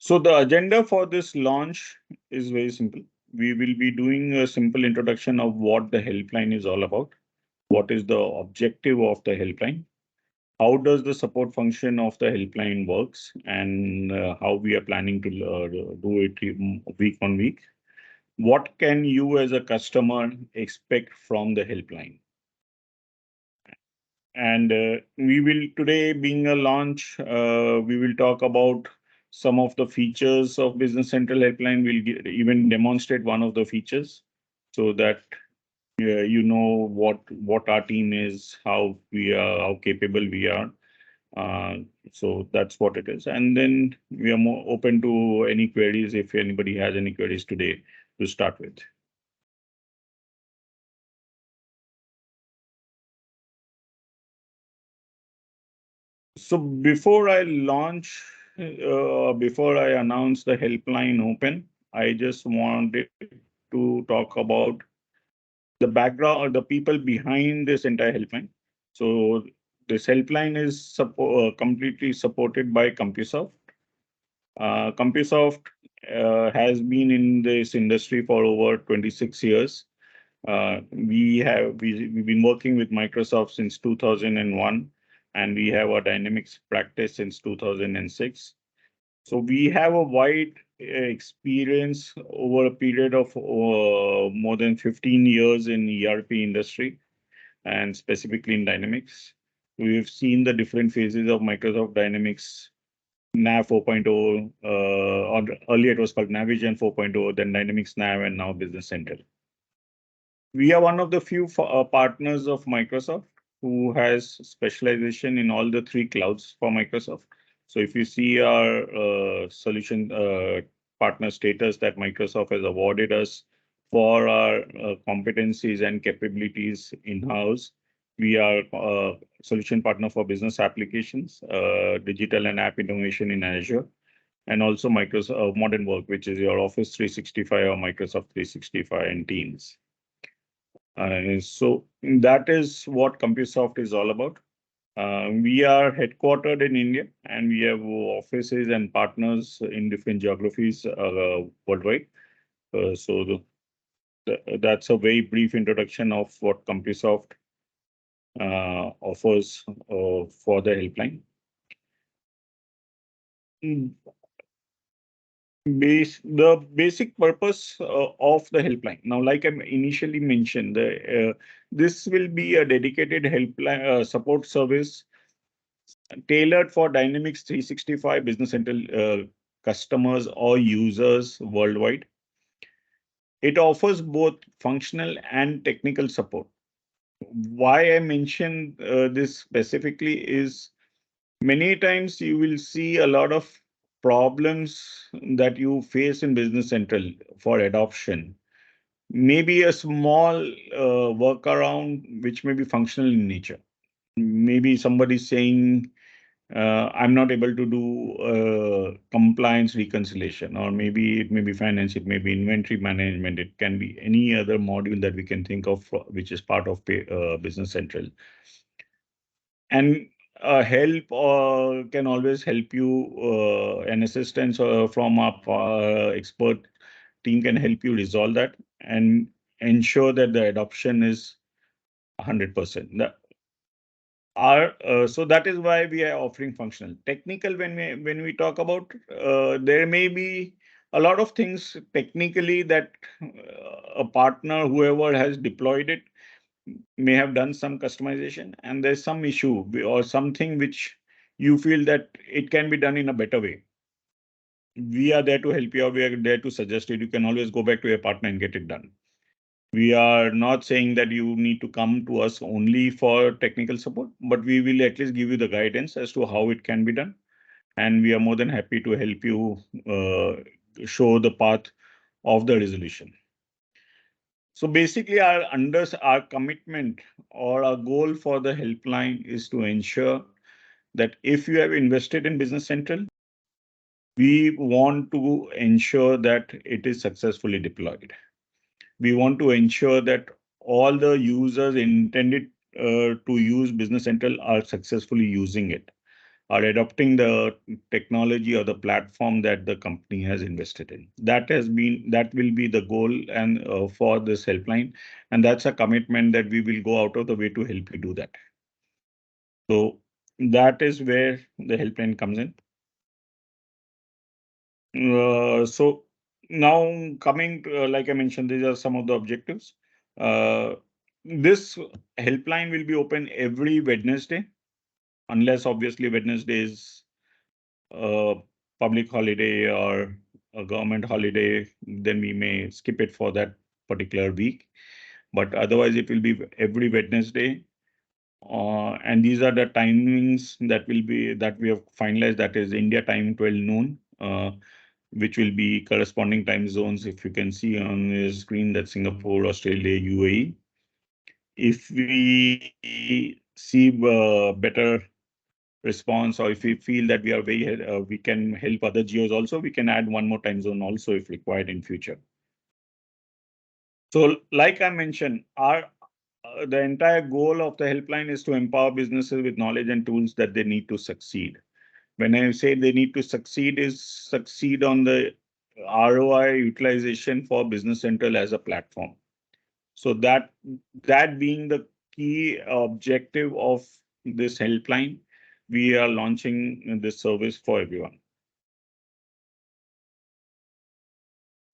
So the agenda for this launch is very simple. We will be doing a simple introduction of what the helpline is all about. What is the objective of the helpline? How does the support function of the helpline works, and how we are planning to do it week on week? What can you as a customer expect from the helpline? And we will today, being a launch, we will talk about some of the features of Business Central Helpline. We'll even demonstrate one of the features so that you know what our team is, how we are, how capable we are. Uh, so that's what it is. And then we are more open to any queries if anybody has any queries today to start with. So before I announce the helpline open, I just wanted to talk about the background or the people behind this entire helpline. So this helpline is completely supported by CompuSoft. CompuSoft has been in this industry for over 26 years. We've been working with Microsoft since 2001, and we have a Dynamics practice since 2006. So we have a wide experience over a period of more than 15 years in ERP industry and specifically in Dynamics. We've seen the different phases of Microsoft Dynamics, NAV 4.0, or earlier it was called Navision 4.0, then Dynamics NAV, and now Business Central. We are one of the few partners of Microsoft who has specialization in all the three clouds for Microsoft. So if you see our solution partner status that Microsoft has awarded us for our competencies and capabilities in-house, we are solution partner for business applications, digital and app innovation in Azure, and also Microsoft Modern Work, which is your Office 365 or Microsoft 365 and Teams. So that is what CompuSoft is all about. We are headquartered in India, and we have offices and partners in different geographies worldwide. That's a very brief introduction of what CompuSoft offers for the helpline. The basic purpose of the helpline. Now, like I initially mentioned, this will be a dedicated helpline support service tailored for Dynamics 365 Business Central customers or users worldwide. It offers both functional and technical support. Why I mention this specifically is many times you will see a lot of problems that you face in Business Central for adoption. Maybe a small workaround which may be functional in nature. Maybe somebody saying, I'm not able to do compliance reconciliation, or maybe it may be finance, it may be inventory management, it can be any other module that we can think of, which is part of Business Central. And help can always help you, an assistance from our expert team can help you resolve that and ensure that the adoption is 100%. So that is why we are offering functional. Technical, when we talk about, there may be a lot of things technically that a partner, whoever has deployed it, may have done some customization, and there's some issue or something which you feel that it can be done in a better way. We are there to help you, or we are there to suggest it. You can always go back to your partner and get it done. We are not saying that you need to come to us only for technical support, but we will at least give you the guidance as to how it can be done. And we are more than happy to help you show the path of the resolution. So basically, our commitment or our goal for the helpline is to ensure that if you have invested in Business Central, we want to ensure that it is successfully deployed. We want to ensure that all the users intended to use Business Central are successfully using it. are adopting the technology or the platform that the company has invested in. That will be the goal and for this helpline, and that's a commitment that we will go out of the way to help you do that. So that is where the helpline comes in. So now coming to, like I mentioned, these are some of the objectives. Uh, this helpline will be open every Wednesday, unless obviously Wednesday is a public holiday or a government holiday, then we may skip it for that particular week. But otherwise, it will be every Wednesday. And these are the timings that we have finalized. That is India time 12 noon. Which will be corresponding time zones. If you can see on the screen, that's Singapore, Australia, UAE. If we see better response, or if we feel that we are we can help other geos also, we can add one more time zone also if required in future. So, like I mentioned, our the entire goal of the helpline is to empower businesses with knowledge and tools that they need to succeed. When I say they need to succeed, is succeed on the ROI utilization for Business Central as a platform. So that being the key objective of this helpline, we are launching this service for everyone.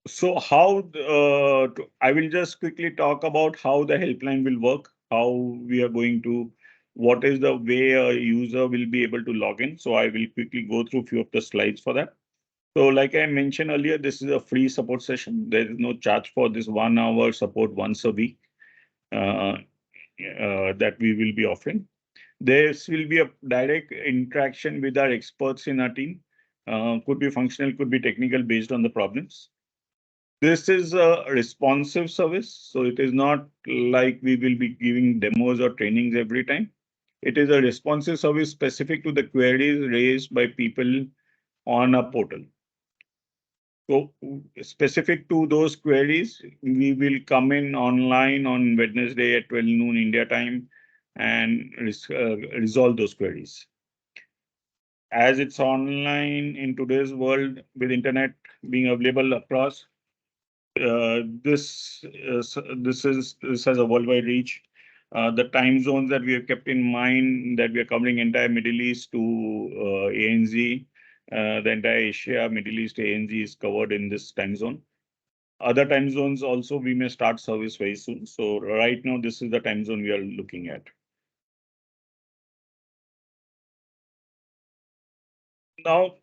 So I will just quickly talk about how the helpline will work, how we are going to, what is the way a user will be able to log in. So I will quickly go through a few of the slides for that. So like I mentioned earlier, this is a free support session. There is no charge for this 1 hour support once a week uh, that we will be offering. There will be a direct interaction with our experts in our team. Could be functional, could be technical based on the problems. This is a responsive service, so it is not like we will be giving demos or trainings every time. It is a responsive service specific to the queries raised by people on a portal. So specific to those queries, we will come in online on Wednesday at 12 noon India time and resolve those queries. As it's online in today's world with internet being available across, this has a worldwide reach. The time zones that we have kept in mind, that we are covering entire Middle East to ANZ, the entire Asia, Middle East, ANZ is covered in this time zone. Other time zones also we may start service very soon. So right now, this is the time zone we are looking at. Now,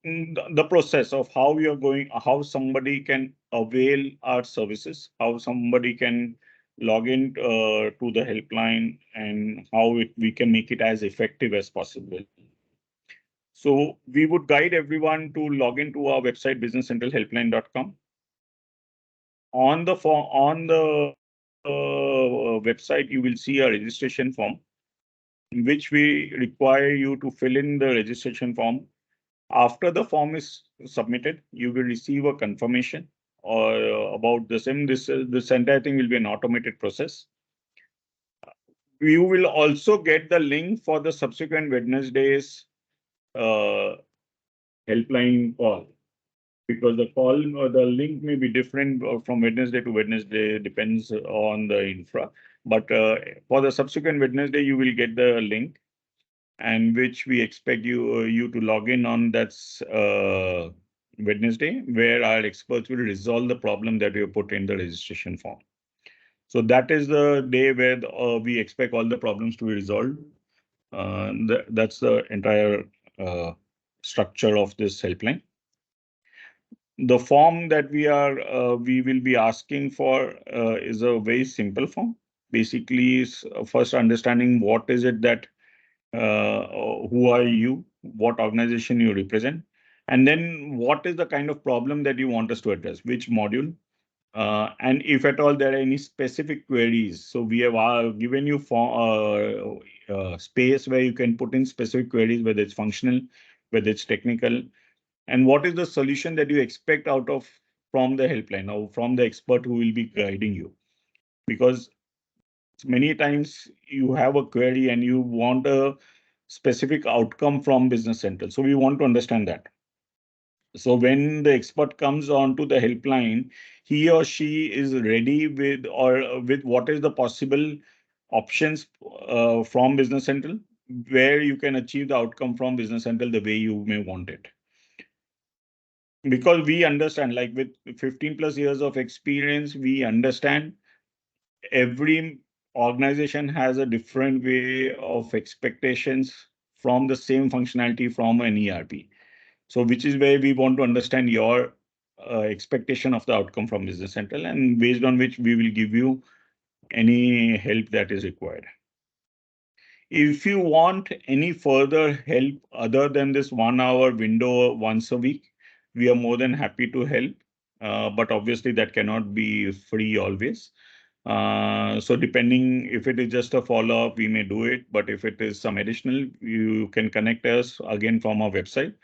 the process of how we are going, how somebody can avail our services, how somebody can log in to the helpline, and how we can make it as effective as possible. So we would guide everyone to log into our website, businesscentralhelpline.com. On the website, you will see a registration form, in which we require you to fill in the registration form. After the form is submitted, you will receive a confirmation or about the same. This entire thing will be an automated process. You will also get the link for the subsequent Wednesday's uh, helpline call, because the call or the link may be different from Wednesday to Wednesday, depends on the infra. But for the subsequent Wednesday, you will get the link, and which we expect you to log in on. That's Wednesday, where our experts will resolve the problem that you put in the registration form. So that is the day where we expect all the problems to be resolved. That's the entire structure of this helpline. The form that we will be asking for is a very simple form. Basically, is first understanding what is it that who are you, what organization you represent, and then what is the kind of problem that you want us to address, which module, and if at all there are any specific queries. So we have given you for space where you can put in specific queries, whether it's functional, whether it's technical, and what is the solution that you expect out of from the helpline or from the expert who will be guiding you. Because many times you have a query and you want a specific outcome from Business Central. So we want to understand that. So when the expert comes on to the helpline, he or she is ready with with what is the possible options from Business Central, where you can achieve the outcome from Business Central the way you may want it. Because we understand, like with 15 plus years of experience, we understand every organization has a different way of expectations from the same functionality from an ERP. So, which is where we want to understand your expectation of the outcome from Business Central, and based on which we will give you any help that is required. If you want any further help other than this 1 hour window once a week, we are more than happy to help. But obviously, that cannot be free always. So depending if it is just a follow-up, we may do it. But if it is some additional, you can connect us again from our website,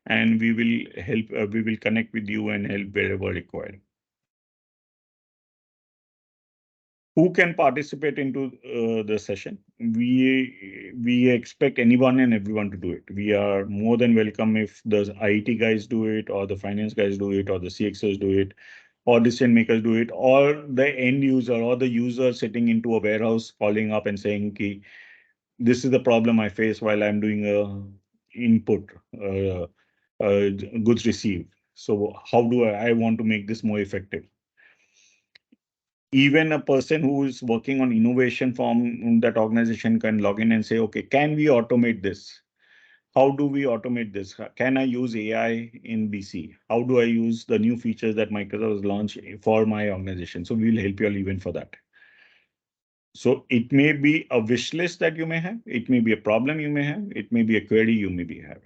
and we will help. We will connect with you and help wherever required. Who can participate into the session? We expect anyone and everyone to do it. We are more than welcome if the IT guys do it, or the finance guys do it, or the CXOs do it, or decision makers do it, or the end user or the user sitting into a warehouse calling up and saying, "Ki, this is the problem I face while I'm doing a input goods received. So how do I want to make this more effective?" Even a person who is working on innovation from that organization can log in and say, okay, can we automate this? How do we automate this? Can I use AI in BC? How do I use the new features that Microsoft has launched for my organization? So we will help you all even for that. So it may be a wish list that you may have. It may be a problem you may have. It may be a query you may be having.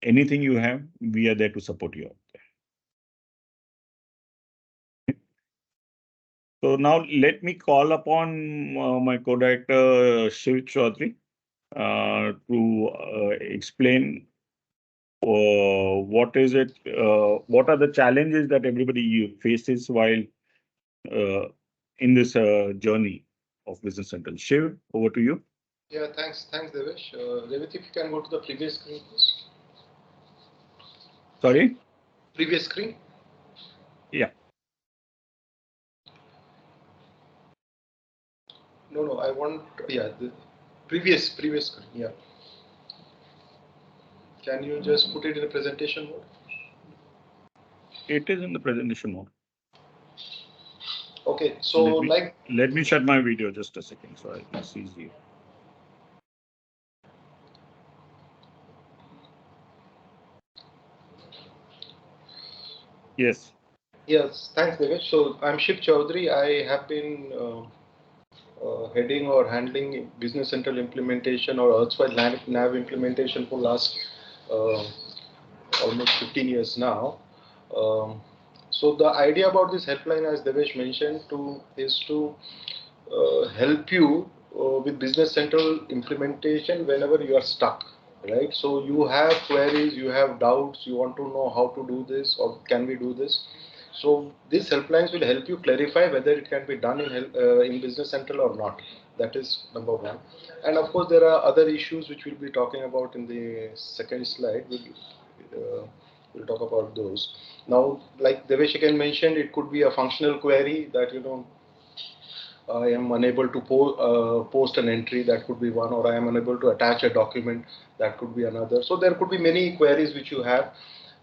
Anything you have, we are there to support you out there. So now let me call upon my co-director Shiv Chaudhary to explain what is it, what are the challenges that everybody faces while in this journey of Business Central. Shiv, over to you. Yeah, thanks, Devesh. Revit, if you can go to the previous screen, please. Sorry? Previous screen. Yeah. No, I want, yeah, the previous screen, yeah. Can you just put it in a presentation mode? It is in the presentation mode. Okay, so let me shut my video just a second so I can see you. Yes. Yes, thanks, Devesh. So I'm Shiv Chaudhary. I have been heading or handling Business Central implementation or erstwhile NAV implementation for last uh, almost 15 years now. So the idea about this helpline, as Devesh mentioned, is to help you with Business Central implementation whenever you are stuck, right? So you have queries, you have doubts, you want to know how to do this or can we do this. So these helplines will help you clarify whether it can be done in Business Central or not. That is number one. And of course, there are other issues which we'll be talking about in the second slide. We'll talk about those. Now, like Devesh again mentioned, it could be a functional query that, I am unable to post an entry, that could be one, or I am unable to attach a document, that could be another. So there could be many queries which you have,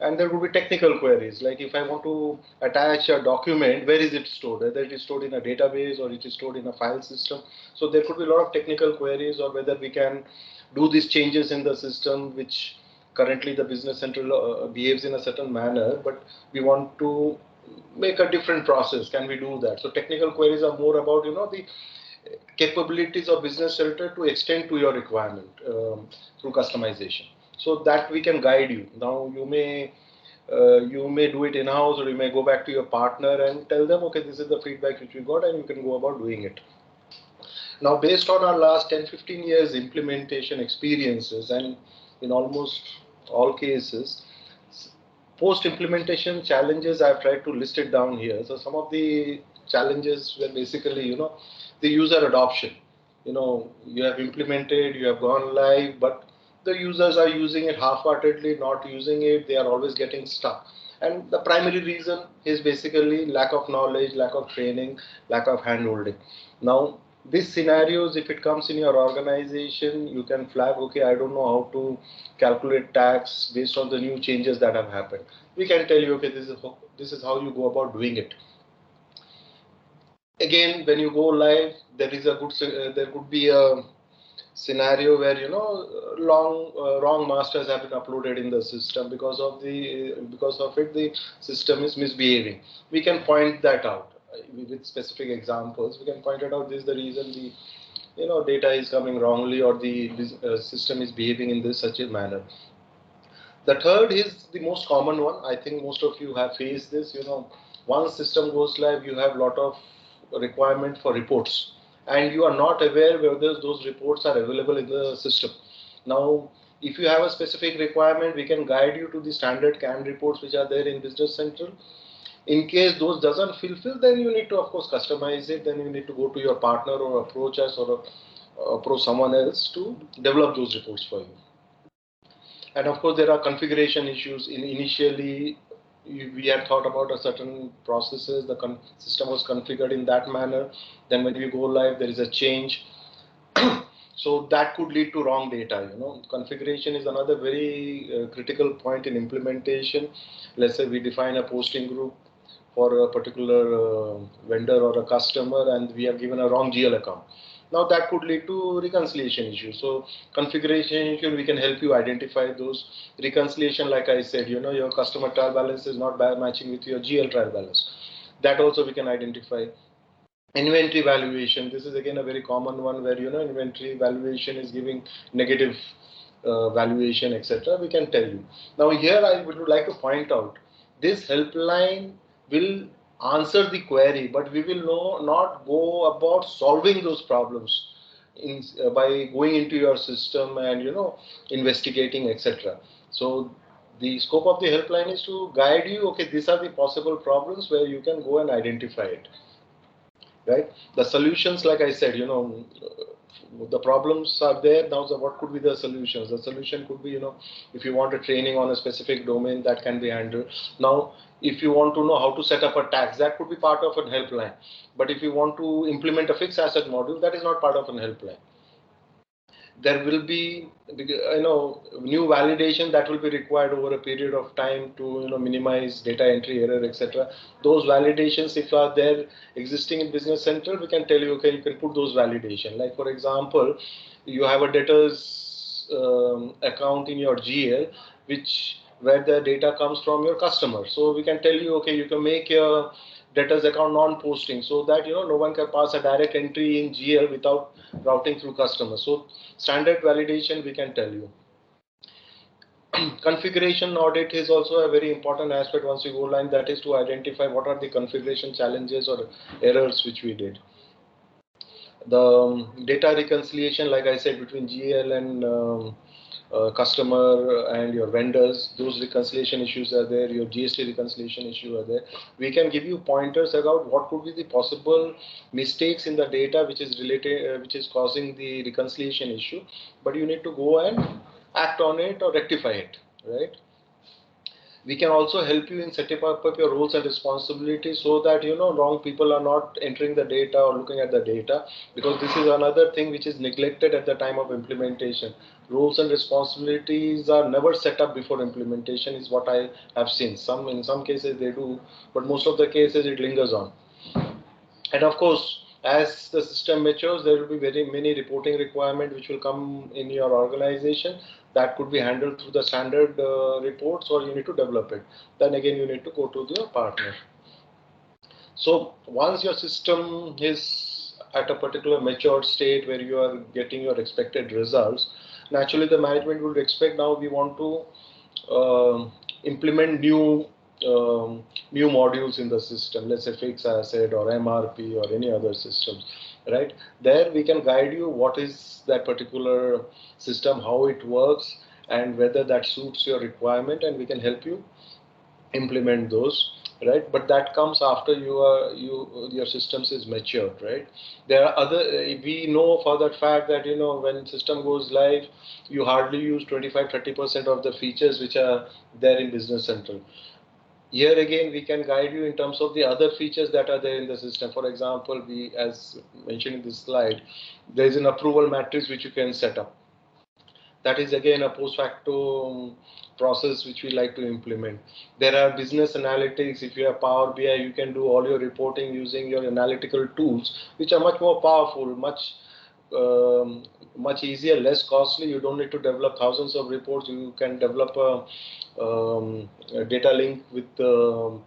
and there could be technical queries, like if I want to attach a document, where is it stored? Whether it is stored in a database or it is stored in a file system. So there could be a lot of technical queries, or whether we can do these changes in the system, which currently the Business Central behaves in a certain manner, but we want to make a different process. Can we do that? So technical queries are more about the capabilities of Business Central to extend to your requirement through customization. So that we can guide you. Now you may do it in house, or you may go back to your partner and tell them, okay, this is the feedback which we got, and you can go about doing it. Now, based on our last 10-15 years implementation experiences, and in almost all cases, post-implementation challenges, I've tried to list it down here. So some of the challenges were basically, the user adoption. you have implemented, you have gone live, but the users are using it half-heartedly, not using it, they are always getting stuck. And the primary reason is basically lack of knowledge, lack of training, lack of hand-holding. Now, these scenarios, if it comes in your organization, you can flag, okay, I don't know how to calculate tax based on the new changes that have happened. We can tell you, okay, this is how you go about doing it. Again, when you go live, there could be a scenario where long wrong masters have been uploaded in the system. Because of it, the system is misbehaving. We can point that out with specific examples. We can point it out, this is the reason the data is coming wrongly, or the system is behaving in this such a manner. The third is the most common one. I think most of you have faced this. Once system goes live, you have a lot of requirement for reports, and you are not aware whether those reports are available in the system. Now, if you have a specific requirement, we can guide you to the standard canned reports which are there in Business Central. In case those doesn't fulfill, then you need to, of course, customize it. Then you need to go to your partner or approach us, or approach someone else to develop those reports for you. And of course, there are configuration issues. Initially, we had thought about a certain processes. The system was configured in that manner. Then when we go live, there is a change. So that could lead to wrong data. Configuration is another very critical point in implementation. Let's say we define a posting group for a particular vendor or a customer, and we have given a wrong GL account. Now that could lead to reconciliation issues. So configuration issue, we can help you identify those. Reconciliation, like I said, your customer trial balance is not matching with your GL trial balance. That also we can identify. Inventory valuation, this is again a very common one, where inventory valuation is giving negative valuation, etc. We can tell you. Now here I would like to point out, this helpline will answer the query, but we will not go about solving those problems by going into your system and investigating, etc. So the scope of the helpline is to guide you, okay, these are the possible problems where you can go and identify it. Right? The solutions, like I said, the problems are there. Now, what could be the solutions? The solution could be, if you want a training on a specific domain, that can be handled. Now, if you want to know how to set up a tax, that could be part of a helpline. But if you want to implement a fixed asset module, that is not part of a helpline. There will be new validation that will be required over a period of time to minimize data entry error, etc. Those validations, if are there existing in Business Central, we can tell you, okay, you can put those validation. Like for example, you have a debtors account in your GL, where the data comes from your customer. So we can tell you, okay, you can make your debtors account non-posting, so that no one can pass a direct entry in GL without routing through customers. So standard validation, we can tell you. Configuration audit is also a very important aspect once you go live, that is to identify what are the configuration challenges or errors which we did. The data reconciliation, like I said, between GL and customer and your vendors, those reconciliation issues are there, your GST reconciliation issue are there. We can give you pointers about what could be the possible mistakes in the data which is related, which is causing the reconciliation issue, but you need to go and act on it or rectify it, right? We can also help you in setting up your roles and responsibilities, so that wrong people are not entering the data or looking at the data, because this is another thing which is neglected at the time of implementation. Roles and responsibilities are never set up before implementation, is what I have seen. In some cases they do, but most of the cases it lingers on. And of course, as the system matures, there will be very many reporting requirements which will come in your organization. That could be handled through the standard reports, or you need to develop it. Then again, you need to go to your partner. So once your system is at a particular matured state where you are getting your expected results, naturally the management would expect, now we want to implement new modules in the system, let's say fixed asset or MRP or any other systems, right? There we can guide you what is that particular system, how it works, and whether that suits your requirement, and we can help you implement those. right? But that comes after your systems is matured, right? There are other, we know for that fact that, when system goes live, you hardly use 25-30% of the features which are there in Business Central. Here again, we can guide you in terms of the other features that are there in the system. For example, we, as mentioned in this slide, there is an approval matrix which you can set up. That is again a post facto process which we like to implement. There are business analytics. If you have Power BI, you can do all your reporting using your analytical tools, which are much more powerful, um, much easier, less costly. You don't need to develop thousands of reports. You can develop a data link with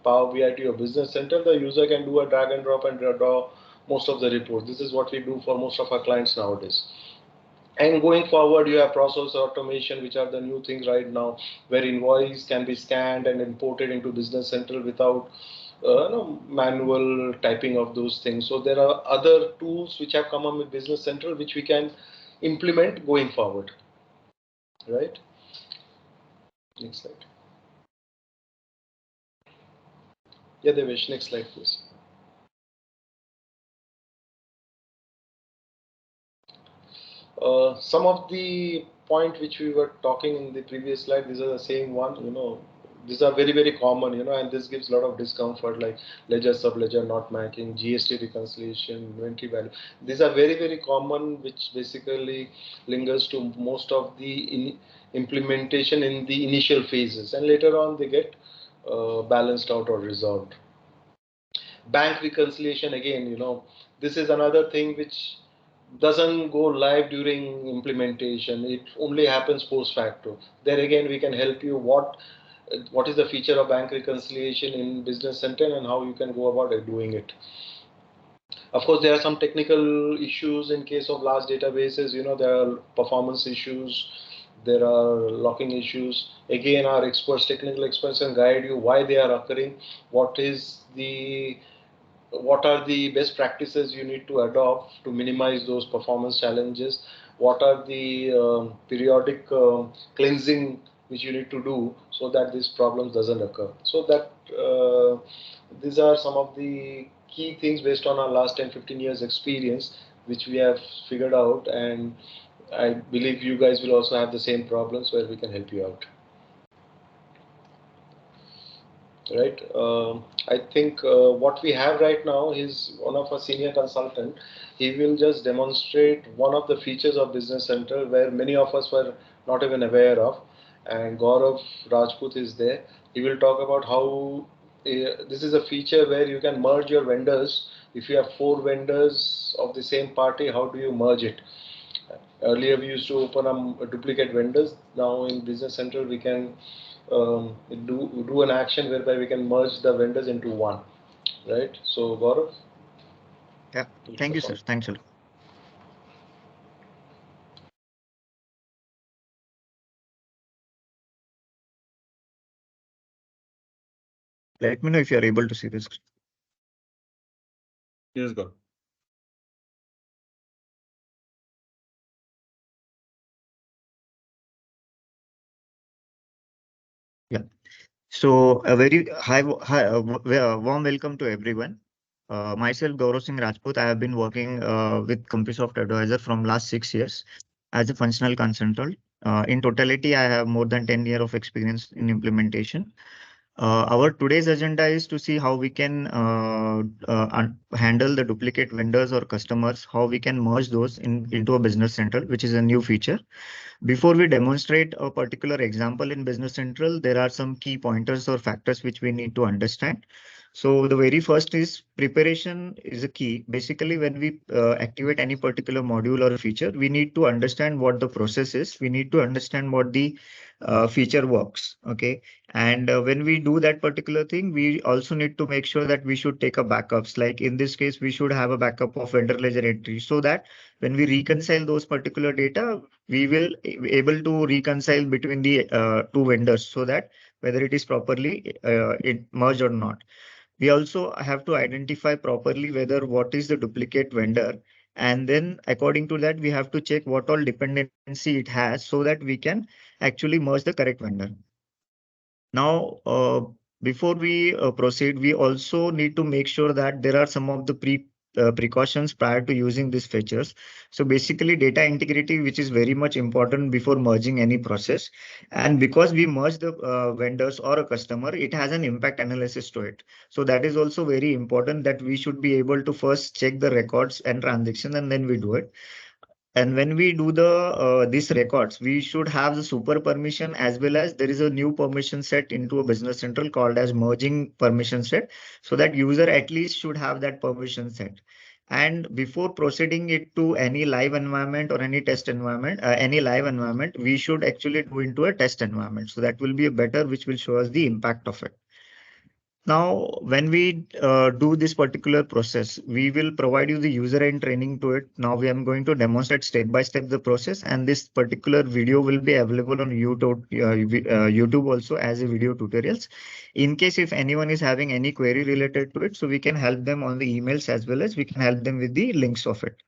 Power BI to your Business Center. The user can do a drag and drop and draw most of the reports. This is what we do for most of our clients nowadays. And going forward, you have process automation, which are the new things right now, where invoice can be scanned and imported into Business Central without manual typing of those things. So there are other tools which have come up with Business Central, which we can implement going forward. Right? Next slide. Yeah, Devesh, next slide, please. Some of the point which we were talking in the previous slide, these are the same one, these are very, very common, and this gives a lot of discomfort, like ledger, sub-ledger not matching, GST reconciliation, inventory value. These are very, very common, which basically lingers to most of the implementation in the initial phases, and later on they get balanced out or resolved. Bank reconciliation, again, this is another thing which doesn't go live during implementation. It only happens post facto. There again, we can help you what is the feature of bank reconciliation in Business Center and how you can go about doing it. Of course, there are some technical issues in case of large databases. There are performance issues, there are locking issues. Again, our experts, technical experts, can guide you why they are occurring, what are the best practices you need to adopt to minimize those performance challenges, what are the periodic cleansing which you need to do so that these problems doesn't occur. So that these are some of the key things based on our last 10-15 years experience which we have figured out, and I believe you guys will also have the same problems where we can help you out. Right. I think what we have right now is one of our senior consultant. He will just demonstrate one of the features of Business Central where many of us were not even aware of. And Gaurav Rajput is there. He will talk about how this is a feature where you can merge your vendors. If you have 4 vendors of the same party, how do you merge it? Earlier, we used to open up duplicate vendors. Now in Business Central, we can do an action whereby we can merge the vendors into one, right? So Gaurav, Yeah, thank you, sir. Thanks a lot. Let me know if you are able to see this. Yes, Gaurav. Yeah. So a very warm welcome to everyone. Myself, Gaurav Singh Rajput. I have been working with Compusoft Advisor from last 6 years as a functional consultant. In totality, I have more than 10 years of experience in implementation. Our today's agenda is to see how we can handle the duplicate vendors or customers, how we can merge those into a Business Central, which is a new feature. Before we demonstrate a particular example in Business Central, there are some key pointers or factors which we need to understand. So the very first is preparation is a key. Basically, when we activate any particular module or a feature, we need to understand what the process is. We need to understand what the feature works. Okay. And when we do that particular thing, we also need to make sure that we should take a backups. Like in this case, we should have a backup of vendor ledger entry so that when we reconcile those particular data, we will be able to reconcile between the two vendors so that whether it is properly it merged or not. We also have to identify properly whether what is the duplicate vendor. And then according to that, we have to check what all dependency it has so that we can actually merge the correct vendor. Now, before we proceed, we also need to make sure that there are some of the precautions prior to using these features. So basically data integrity, which is very much important before merging any process. And because we merge the vendors or a customer, it has an impact analysis to it. So that is also very important, that we should be able to first check the records and transaction and then we do it. And when we do the these records, we should have the super permission, as well as there is a new permission set into a Business Central called as merging permission set, so that user at least should have that permission set. And before proceeding it to any live environment or any test environment, any live environment, we should actually do into a test environment. So that will be a better, which will show us the impact of it. Now, when we do this particular process, we will provide you the user and training to it. Now, we am going to demonstrate step by step the process, and this particular video will be available on YouTube, YouTube also as a video tutorials. In case if anyone is having any query related to it, so we can help them on the emails, as well as we can help them with the links of it.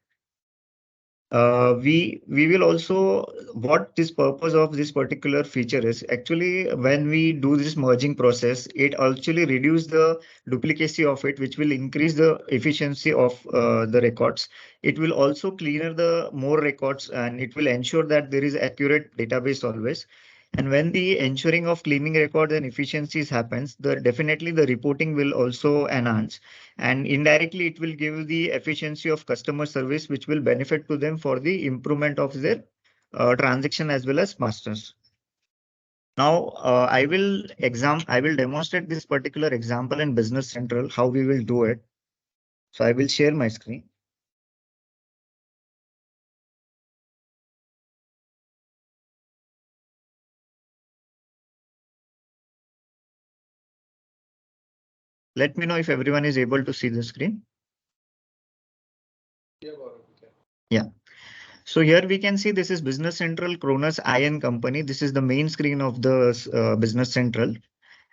We will also, what this purpose of this particular feature is, actually when we do this merging process, it actually reduce the duplicacy of it, which will increase the efficiency of the records. It will also cleaner the more records, and it will ensure that there is accurate database always. And when the ensuring of cleaning records and efficiencies happens, the definitely the reporting will also enhance, and indirectly it will give the efficiency of customer service, which will benefit to them for the improvement of their transaction as well as masters. Now I will demonstrate this particular example in Business Central, how we will do it. So I will share my screen. Let me know if everyone is able to see the screen. Yeah, Gaurav, we can. Yeah. So here we can see this is Business Central Kronos IN company. This is the main screen of the Business Central.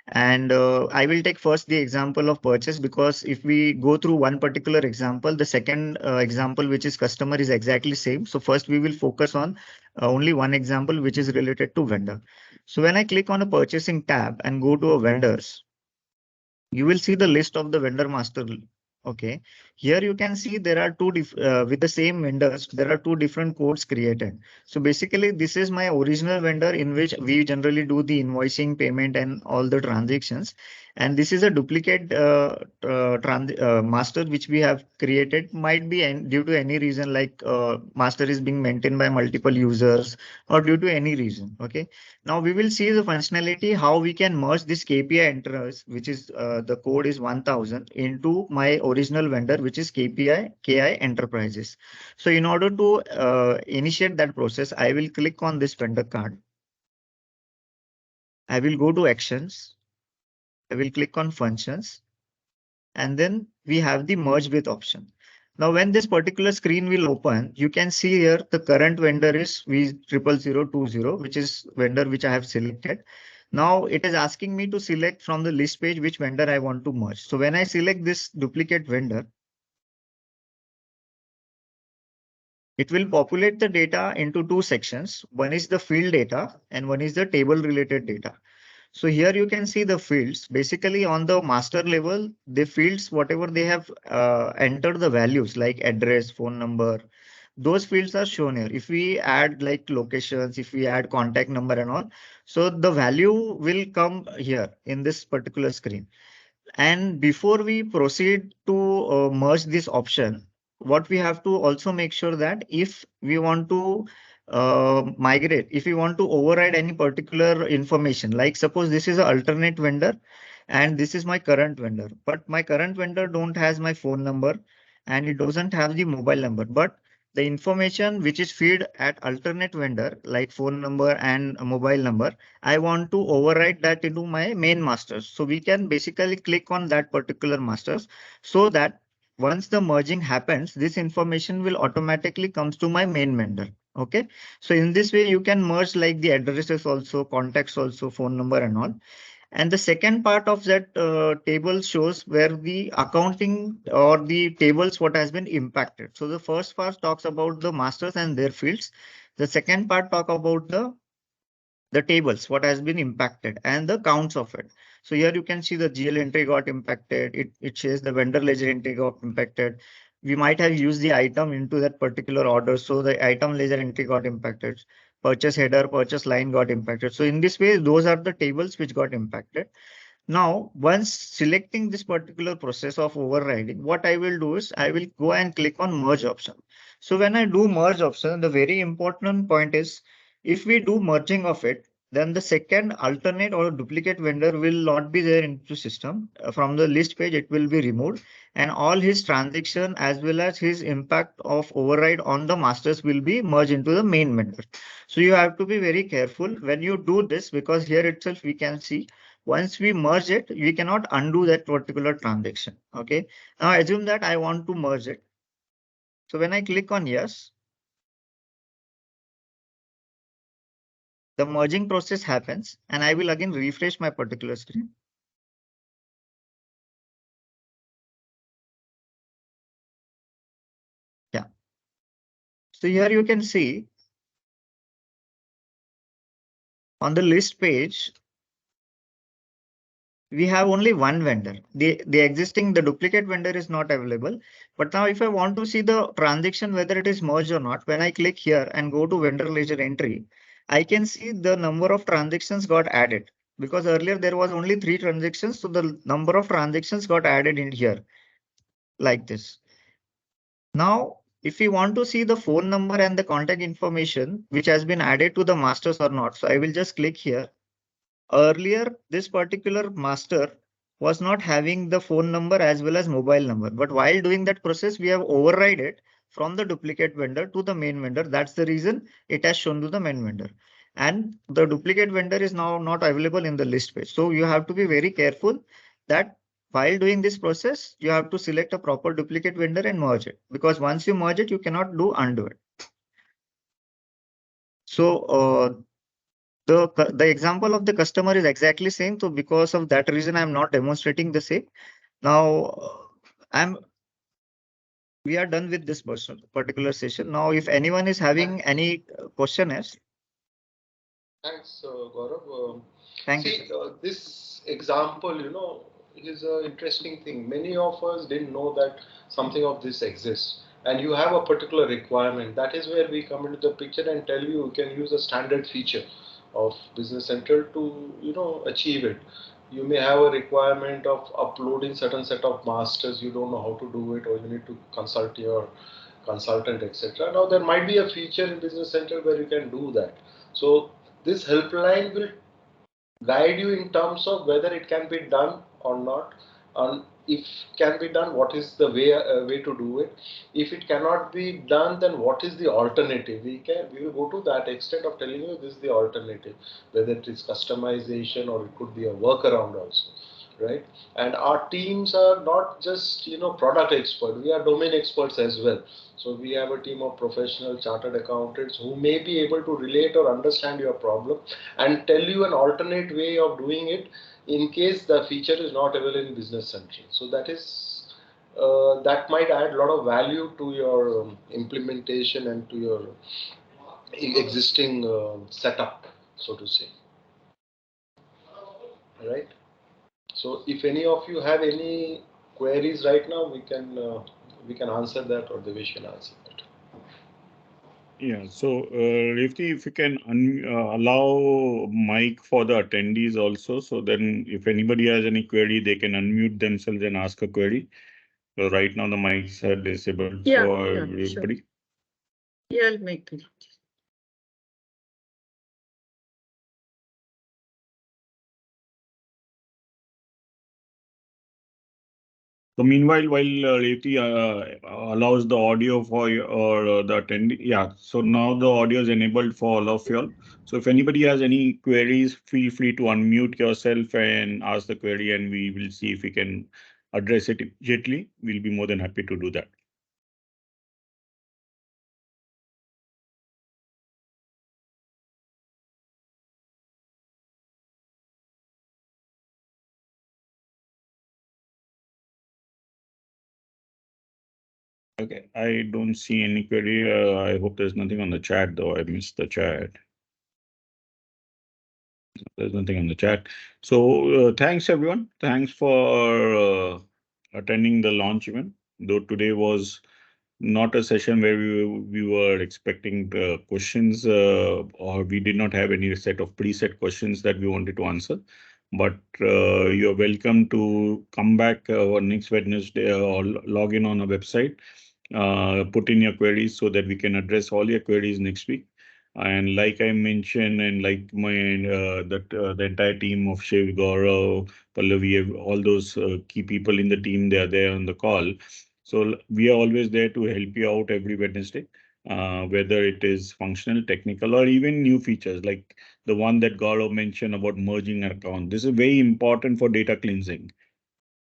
And I will take first the example of purchase, because if we go through one particular example, the second example, which is customer, is exactly same. So first we will focus on only one example, which is related to vendor. So when I click on a purchasing tab and go to a vendors, you will see the list of the vendor master. Okay, here you can see there are with the same vendors, there are two different codes created. So basically this is my original vendor in which we generally do the invoicing, payment and all the transactions. And this is a duplicate master which we have created, might be due to any reason, like master is being maintained by multiple users or due to any reason. Okay, now we will see the functionality, how we can merge this KPI enters, which is the code is 1000, into my original vendor, which is KPI KI Enterprises. So in order to initiate that process, I will click on this vendor card. I will go to actions. I will click on functions, and then we have the merge with option. Now, when this particular screen will open, you can see here the current vendor is V00020, which is vendor which I have selected. Now it is asking me to select from the list page which vendor I want to merge. So when I select this duplicate vendor, it will populate the data into two sections. One is the field data and one is the table related data. So here you can see the fields. Basically on the master level, the fields, whatever they have entered the values like address, phone number, those fields are shown here. If we add like locations, if we add contact number and all, so the value will come here in this particular screen. And before we proceed to merge this option, what we have to also make sure that if we want to migrate, if we want to override any particular information, like suppose this is an alternate vendor and this is my current vendor, but my current vendor don't has my phone number and it doesn't have the mobile number, but the information which is feed at alternate vendor like phone number and a mobile number, I want to override that into my main masters. So we can basically click on that particular masters, so that once the merging happens, this information will automatically comes to my main vendor. Okay, so in this way you can merge like the addresses also, contacts also, phone number and all. And the second part of that table shows where the accounting or the tables what has been impacted. So the first part talks about the masters and their fields. The second part talk about the the tables, what has been impacted and the counts of it. So here you can see the GL entry got impacted. It says the vendor ledger entry got impacted. We might have used the item into that particular order. So the item ledger entry got impacted. Purchase header, purchase line got impacted. So in this way, those are the tables which got impacted. Now, once selecting this particular process of overriding, what I will do is I will go and click on merge option. So when I do merge option, the very important point is if we do merging of it, then the second alternate or duplicate vendor will not be there into system. From the list page, it will be removed and all his transaction as well as his impact of override on the masters will be merged into the main vendor. So you have to be very careful when you do this because here itself we can see once we merge it, we cannot undo that particular transaction. Okay. Now assume that I want to merge it. So when I click on yes, the merging process happens and I will again refresh my particular screen. Yeah. So here you can see on the list page, we have only one vendor. The duplicate vendor is not available. But now if I want to see the transaction, whether it is merged or not, when I click here and go to vendor ledger entry, I can see the number of transactions got added because earlier there was only 3 transactions. So the number of transactions got added in here like this. Now, if we want to see the phone number and the contact information, which has been added to the masters or not. So I will just click here. Earlier, this particular master was not having the phone number as well as mobile number. But while doing that process, we have override it from the duplicate vendor to the main vendor. That's the reason it has shown to the main vendor. And the duplicate vendor is now not available in the list page. So you have to be very careful that while doing this process, you have to select a proper duplicate vendor and merge it. Because once you merge it, you cannot do undo it. So the example of the customer is exactly same. So because of that reason, I'm not demonstrating the same. Now I'm we are done with this particular session. Now, if anyone is having any question, yes. Thanks, Gaurav. Thank you, See, sir. this example, is an interesting thing. Many of us didn't know that something of this exists, and you have a particular requirement. That is where we come into the picture and tell you you can use a standard feature of Business Central to, achieve it. You may have a requirement of uploading certain set of masters. You don't know how to do it, or you need to consult your consultant, etc. Now, there might be a feature in Business Central where you can do that. So this helpline will guide you in terms of whether it can be done or not, and if can be done, what is the way to do it. If it cannot be done, then what is the alternative. We will go to that extent of telling you this is the alternative, whether it is customization or it could be a workaround also, right? And our teams are not just product expert, we are domain experts as well. So we have a team of professional chartered accountants who may be able to relate or understand your problem and tell you an alternate way of doing it in case the feature is not available in Business Central. So that might add a lot of value to your implementation and to your existing setup, so to say. Right. So if any of you have any queries right now, we can answer that, or Devesh can answer that. Yeah, so Revati, if you can allow mic for the attendees also, so then if anybody has any query, they can unmute themselves and ask a query. So right now the mics are disabled for everybody. Sure. Yeah, I'll make it. So meanwhile, while Revati allows the audio for or the attendee, yeah. So now the audio is enabled for all of y'all. So if anybody has any queries, feel free to unmute yourself and ask the query, and we will see if we can address it immediately. We'll be more than happy to do that. Okay, I don't see any query. I hope there's nothing on the chat though. I missed the chat. There's nothing in the chat. So thanks everyone. Thanks for attending the launch event. Though today was not a session where we were expecting questions or we did not have any set of preset questions that we wanted to answer. But you're welcome to come back next Wednesday or log in on our website, put in your queries so that we can address all your queries next week. And like I mentioned, and like my the entire team of Shiv, Gaurav, Pallavi, all those key people in the team, they are there on the call. So we are always there to help you out every Wednesday, whether it is functional, technical, or even new features like the one that Gaurav mentioned about merging an account. This is very important for data cleansing.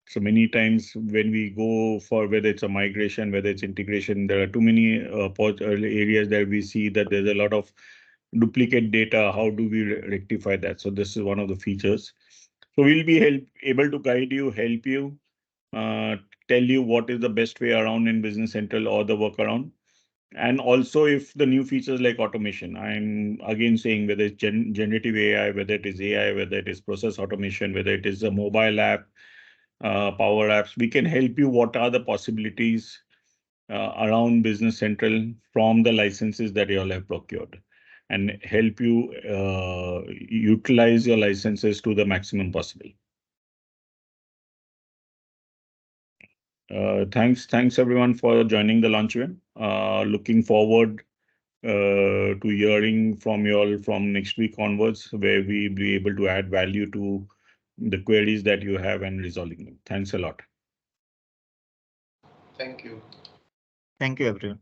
So many times when we go for whether it's a migration, whether it's integration, there are too many areas that we see that there's a lot of duplicate data. How do we rectify that? So this is one of the features. So we'll be able to guide you, help you, uh, tell you what is the best way around in Business Central or the workaround. And also if the new features like automation, I'm again saying whether it's generative AI, whether it is AI, whether it is process automation, whether it is a mobile app, power apps, we can help you. What are the possibilities around Business Central from the licenses that you all have procured and help you utilize your licenses to the maximum possible. Thanks everyone for joining the launch event. Looking forward to hearing from you all from next week onwards, where we be able to add value to the queries that you have and resolving them. Thanks a lot. Thank you. Thank you, everyone.